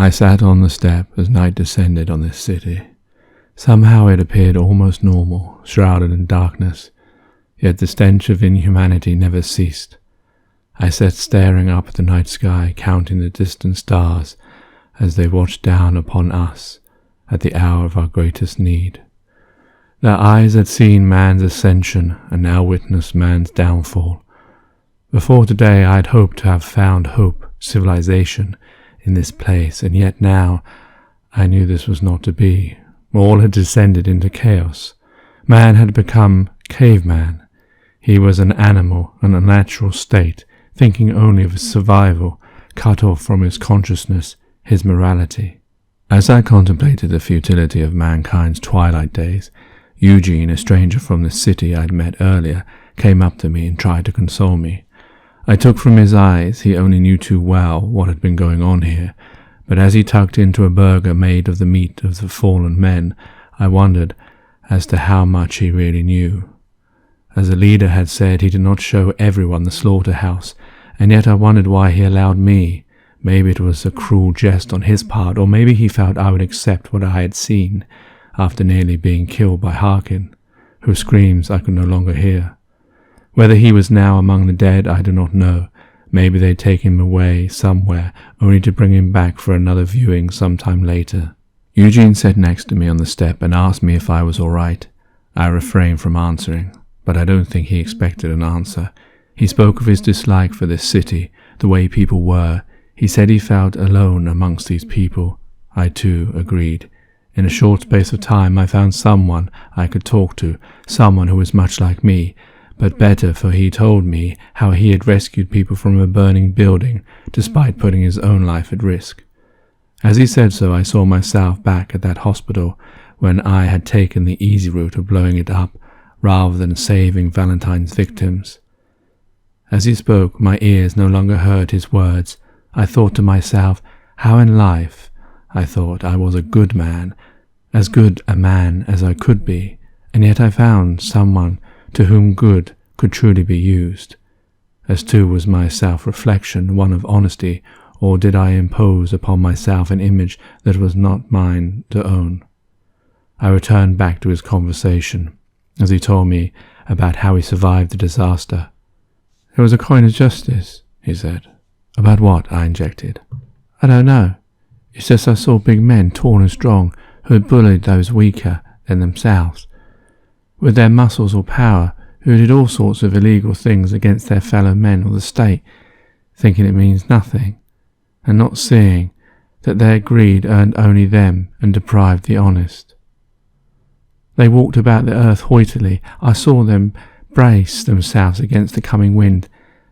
I sat on the step as night descended on this city. Somehow it appeared almost normal, shrouded in darkness, yet the stench of inhumanity never ceased. I sat staring up at the night sky, counting the distant stars as they watched down upon us at the hour of our greatest need. Their eyes had seen man's ascension and now witnessed man's downfall. Before today I had hoped to have found hope, civilization, in this place, and yet now I knew this was not to be. All had descended into chaos. Man had become caveman. He was an animal in a natural state, thinking only of his survival, cut off from his consciousness, his morality. As I contemplated the futility of mankind's twilight days, Eugene, a stranger from the city I had met earlier, came up to me and tried to console me. I took from his eyes he only knew too well what had been going on here, but as he tucked into a burger made of the meat of the fallen men, I wondered as to how much he really knew. As the leader had said, he did not show everyone the slaughterhouse, and yet I wondered why he allowed me. Maybe it was a cruel jest on his part, or maybe he felt I would accept what I had seen, after nearly being killed by Harkin, whose screams I could no longer hear. Whether he was now among the dead, I do not know. Maybe they'd taken him away somewhere, only to bring him back for another viewing sometime later. Eugene sat next to me on the step and asked me if I was all right. I refrained from answering, but I don't think he expected an answer. He spoke of his dislike for this city, the way people were. He said he felt alone amongst these people. I too agreed. In a short space of time I found someone I could talk to, someone who was much like me, but better, for he told me how he had rescued people from a burning building, despite putting his own life at risk. As he said so, I saw myself back at that hospital when I had taken the easy route of blowing it up, rather than saving Valentine's victims. As he spoke, my ears no longer heard his words. I thought to myself, how in life, I thought, I was a good man, as good a man as I could be, and yet I found someone to whom good could truly be used. As too was my self-reflection, one of honesty, or did I impose upon myself an image that was not mine to own? I returned back to his conversation, as he told me about how he survived the disaster. It was a coin of justice, he said. About what? I injected. I don't know. It's just I saw big men, tall and strong, who had bullied those weaker than themselves, with their muscles or power, who did all sorts of illegal things against their fellow men or the state, thinking it means nothing, and not seeing that their greed earned only them and deprived the honest. They walked about the earth haughtily. I saw them brace themselves against the coming wind,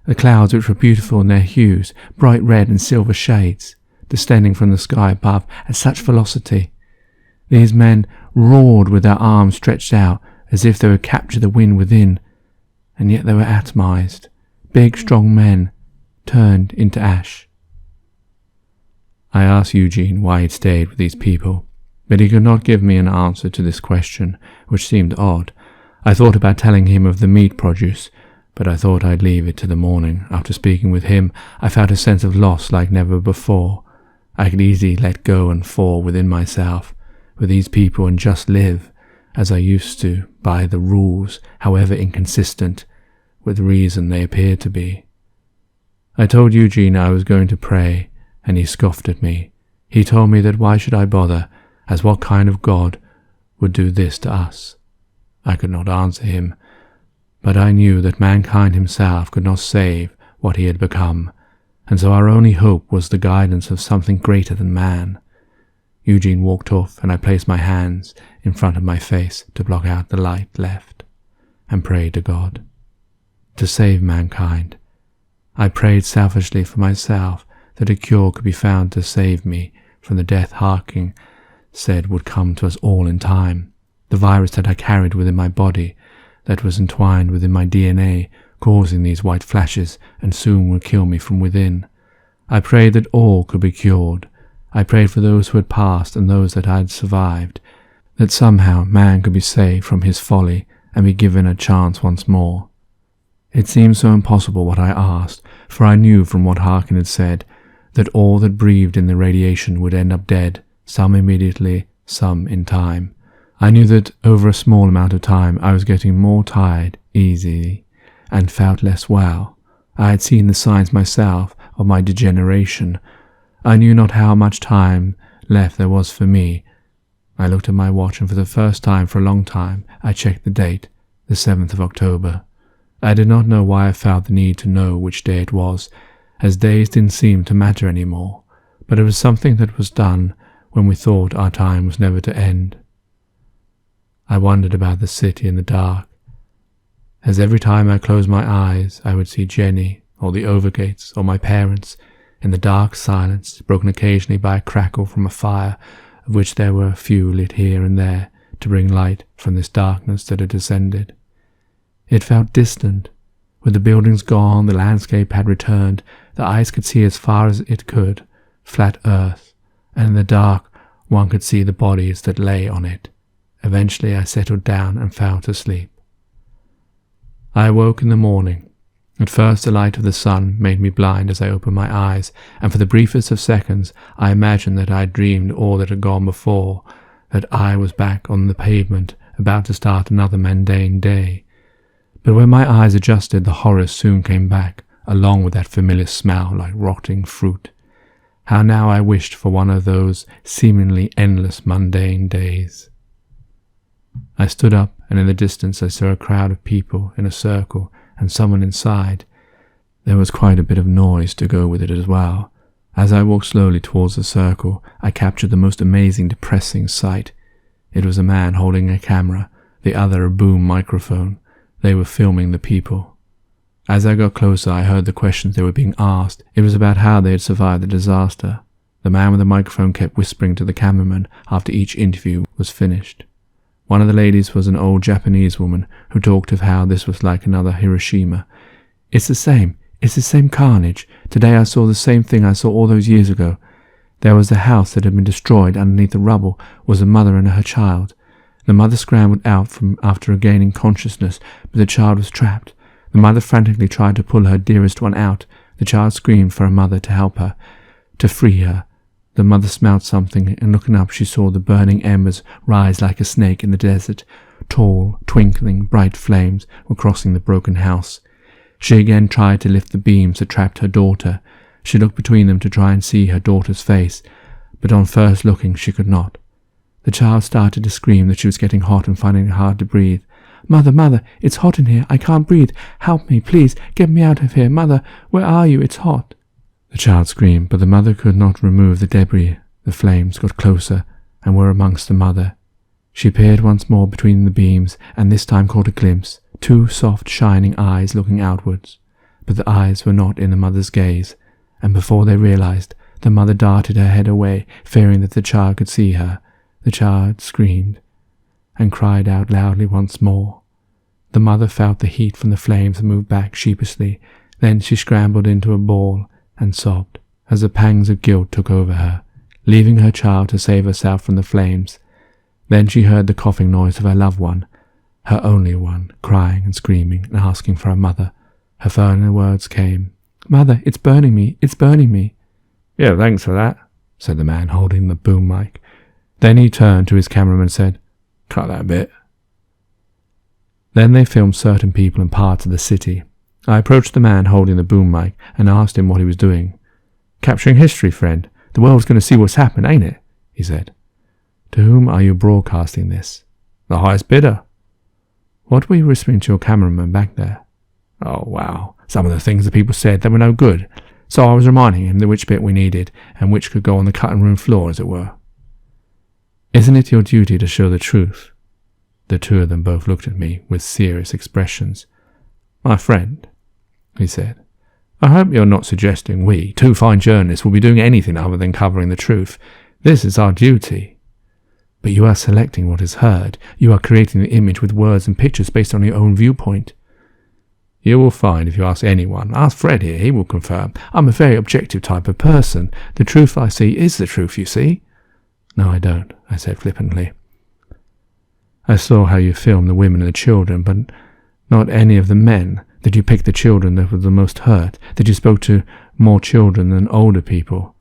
the clouds which were beautiful in their hues, bright red and silver shades, descending from the sky above at such velocity. These men roared with their arms stretched out, as if they would capture the wind within, and yet they were atomized, big, strong men, turned into ash. I asked Eugene why he'd stayed with these people, but he could not give me an answer to this question, which seemed odd. I thought about telling him of the meat produce, but I thought I'd leave it to the morning. After speaking with him, I felt a sense of loss like never before. I could easily let go and fall within myself, with these people, and just live, as I used to, by the rules, however inconsistent with reason they appeared to be. I told Eugene I was going to pray, and he scoffed at me. He told me that why should I bother, as what kind of God would do this to us? I could not answer him, but I knew that mankind himself could not save what he had become, and so our only hope was the guidance of something greater than man. Eugene walked off, and I placed my hands in front of my face to block out the light left, and prayed to God to save mankind. I prayed selfishly for myself that a cure could be found to save me from the death Harkin said would come to us all in time, the virus that I carried within my body, that was entwined within my DNA, causing these white flashes, and soon would kill me from within. I prayed that all could be cured. I prayed for those who had passed and those that had survived, that somehow man could be saved from his folly and be given a chance once more. It seemed so impossible what I asked, for I knew from what Harkin had said that all that breathed in the radiation would end up dead, some immediately, some in time. I knew that over a small amount of time I was getting more tired easily and felt less well. I had seen the signs myself of my degeneration. I knew not how much time left there was for me. I looked at my watch, and for the first time for a long time I checked the date, the 7th of October. I did not know why I felt the need to know which day it was, as days didn't seem to matter anymore, but it was something that was done when we thought our time was never to end. I wandered about the city in the dark, as every time I closed my eyes I would see Jenny, or the Overgates, or my parents, in the dark silence, broken occasionally by a crackle from a fire, of which there were a few lit here and there to bring light from this darkness that had descended. It felt distant. With the buildings gone, the landscape had returned. The eyes could see as far as it could, flat earth, and in the dark one could see the bodies that lay on it. Eventually I settled down and fell to sleep. I awoke in the morning. At first the light of the sun made me blind as I opened my eyes, and for the briefest of seconds I imagined that I had dreamed all that had gone before, that I was back on the pavement, about to start another mundane day. But when my eyes adjusted, the horror soon came back, along with that familiar smell like rotting fruit. How now I wished for one of those seemingly endless mundane days. I stood up, and in the distance I saw a crowd of people in a circle, and someone inside. There was quite a bit of noise to go with it as well. As I walked slowly towards the circle, I captured the most amazing, depressing sight. It was a man holding a camera, the other a boom microphone. They were filming the people. As I got closer, I heard the questions they were being asked. It was about how they had survived the disaster. The man with the microphone kept whispering to the cameraman after each interview was finished. One of the ladies was an old Japanese woman who talked of how this was like another Hiroshima. It's the same carnage. Today I saw the same thing I saw all those years ago. There was the house that had been destroyed. Underneath the rubble was a mother and her child. The mother scrambled out from after regaining consciousness, but the child was trapped. The mother frantically tried to pull her dearest one out. The child screamed for her mother to help her, to free her. The mother smelled something, and looking up she saw the burning embers rise like a snake in the desert. Tall, twinkling, bright flames were crossing the broken house. She again tried to lift the beams that trapped her daughter. She looked between them to try and see her daughter's face, but on first looking she could not. The child started to scream that she was getting hot and finding it hard to breathe. "Mother, mother, it's hot in here. I can't breathe. Help me, please. Get me out of here. Mother, where are you? It's hot." The child screamed, but the mother could not remove the debris. The flames got closer and were amongst the mother. She peered once more between the beams, and this time caught a glimpse, 2 soft, shining eyes looking outwards. But the eyes were not in the mother's gaze, and before they realized, the mother darted her head away, fearing that the child could see her. The child screamed and cried out loudly once more. The mother felt the heat from the flames and moved back sheepishly. Then she scrambled into a ball and sobbed as the pangs of guilt took over her, leaving her child to save herself from the flames. Then she heard the coughing noise of her loved one, her only one, crying and screaming and asking for her mother. Her final words came, "Mother, it's burning me, it's burning me." "Yeah, thanks for that," said the man holding the boom mic. Then he turned to his cameraman and said, "Cut that bit." Then they filmed certain people and parts of the city. I approached the man holding the boom mic and asked him what he was doing. "Capturing history, friend. The world's going to see what's happened, ain't it?" he said. "To whom are you broadcasting this?" "The highest bidder." "What were you whispering to your cameraman back there?" "Oh, wow. Some of the things the people said that were no good. So I was reminding him that which bit we needed and which could go on the cutting room floor, as it were." "Isn't it your duty to show the truth?" The two of them both looked at me with serious expressions. "My friend," he said, "I hope you're not suggesting we, 2 fine journalists, will be doing anything other than covering the truth. This is our duty." "But you are selecting what is heard. You are creating the image with words and pictures based on your own viewpoint." "You will find if you ask anyone. Ask Fred here, he will confirm. I'm a very objective type of person. The truth I see is the truth, you see." "No, I don't," I said flippantly. "I saw how you filmed the women and the children, but not any of the men. That you picked the children that were the most hurt, that you spoke to more children than older people.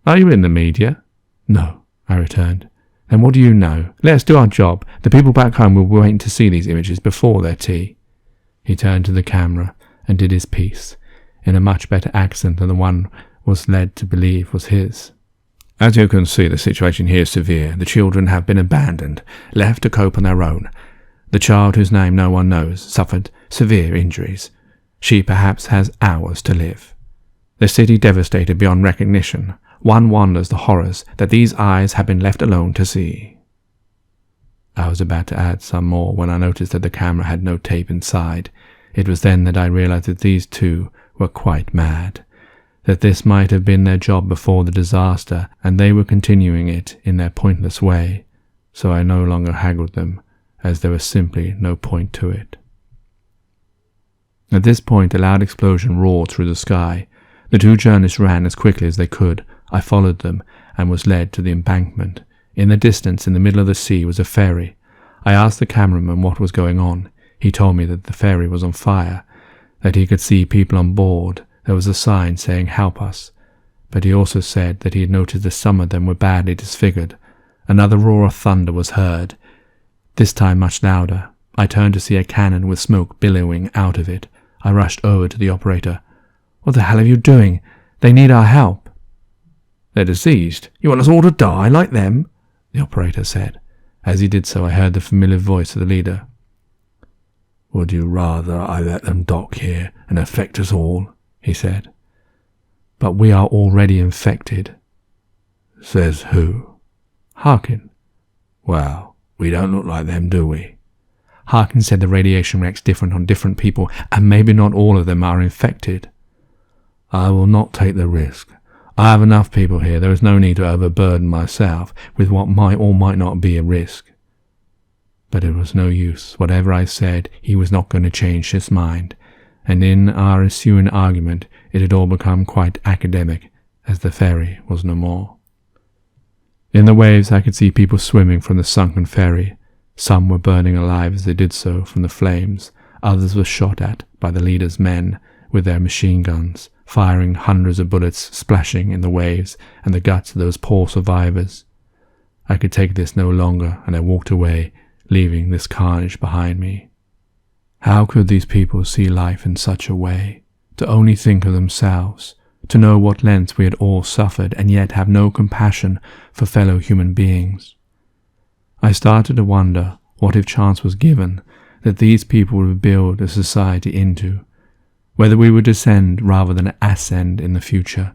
Are you in the media? No, I returned. Then what do you know? Let us do our job. The people back home will be waiting to see these images before their tea. He turned to the camera and did his piece, in a much better accent than the one was led to believe was his. As you can see, the situation here is severe. The children have been abandoned, left to cope on their own. The child, whose name no one knows, suffered severe injuries. She perhaps has hours to live. The city devastated beyond recognition. One wonders the horrors that these eyes have been left alone to see. I was about to add some more when I noticed that the camera had no tape inside. It was then that I realized that these two were quite mad, that this might have been their job before the disaster, and they were continuing it in their pointless way, so I no longer haggled them, as there was simply no point to it. At this point a loud explosion roared through the sky. The two journalists ran as quickly as they could. I followed them and was led to the embankment. In the distance, in the middle of the sea, was a ferry. I asked the cameraman what was going on. He told me that the ferry was on fire, that he could see people on board. There was a sign saying, "Help us." But he also said that he had noticed that some of them were badly disfigured. Another roar of thunder was heard, this time much louder. I turned to see a cannon with smoke billowing out of it. I rushed over to the operator. "What the hell are you doing? They need our help." "They're diseased. You want us all to die like them?" the operator said. As he did so, I heard the familiar voice of the leader. "Would you rather I let them dock here and infect us all?" he said. "But we are already infected." "Says who?" "Harkin." "Well, we don't look like them, do we?" Harkin said the radiation reacts different on different people, and maybe not all of them are infected. "I will not take the risk. I have enough people here. There is no need to overburden myself with what might or might not be a risk." But it was no use. Whatever I said, he was not going to change his mind, and in our ensuing argument it had all become quite academic, as the ferry was no more. In the waves I could see people swimming from the sunken ferry. Some were burning alive as they did so from the flames. Others were shot at by the leader's men with their machine guns, firing hundreds of bullets, splashing in the waves and the guts of those poor survivors. I could take this no longer, and I walked away, leaving this carnage behind me. How could these people see life in such a way? To only think of themselves, to know what lengths we had all suffered, and yet have no compassion for fellow human beings. I started to wonder, what if chance was given that these people would build a society into, whether we would descend rather than ascend in the future.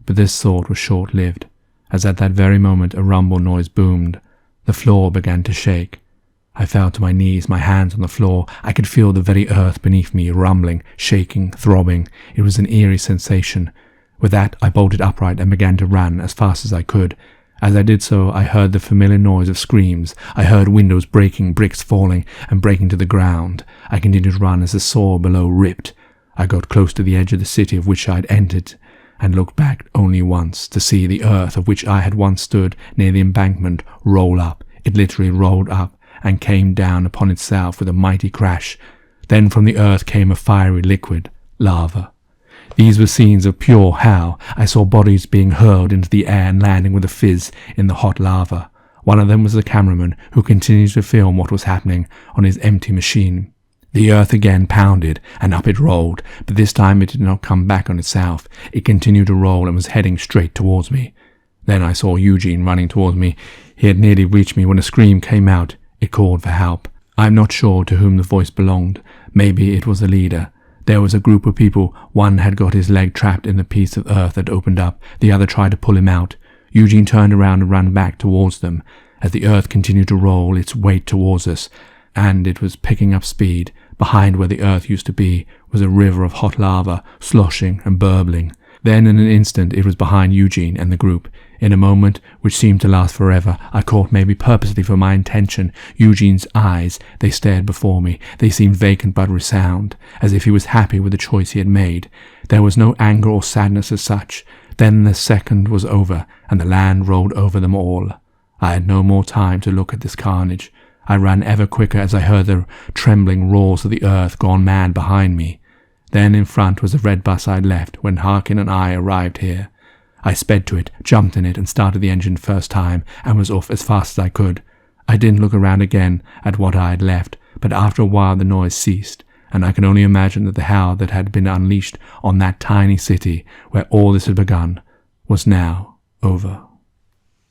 But this thought was short-lived, as at that very moment a rumble noise boomed. The floor began to shake. I fell to my knees, my hands on the floor. I could feel the very earth beneath me rumbling, shaking, throbbing. It was an eerie sensation. With that, I bolted upright and began to run as fast as I could. As I did so, I heard the familiar noise of screams. I heard windows breaking, bricks falling and breaking to the ground. I continued to run as the soil below ripped. I got close to the edge of the city of which I had entered, and looked back only once to see the earth of which I had once stood near the embankment roll up. It literally rolled up and came down upon itself with a mighty crash. Then from the earth came a fiery liquid, lava. These were scenes of pure hell. I saw bodies being hurled into the air and landing with a fizz in the hot lava. One of them was the cameraman, who continued to film what was happening on his empty machine. The earth again pounded, and up it rolled, but this time it did not come back on itself. It continued to roll and was heading straight towards me. Then I saw Eugene running towards me. He had nearly reached me when a scream came out. It called for help. I am not sure to whom the voice belonged. Maybe it was the leader. There was a group of people. One had got his leg trapped in the piece of earth that opened up. The other tried to pull him out. Eugene turned around and ran back towards them. As the earth continued to roll its weight towards us, and it was picking up speed, behind where the earth used to be was a river of hot lava, sloshing and burbling. Then in an instant it was behind Eugene and the group. In a moment, which seemed to last forever, I caught, maybe purposely for my intention, Eugene's eyes. They stared before me. They seemed vacant but resound, as if he was happy with the choice he had made. There was no anger or sadness as such. Then the second was over, and the land rolled over them all. I had no more time to look at this carnage. I ran ever quicker as I heard the trembling roars of the earth gone mad behind me. Then in front was the red bus I had left when Harkin and I arrived here. I sped to it, jumped in it, and started the engine first time, and was off as fast as I could. I didn't look around again at what I had left, but after a while the noise ceased, and I can only imagine that the hell that had been unleashed on that tiny city where all this had begun was now over.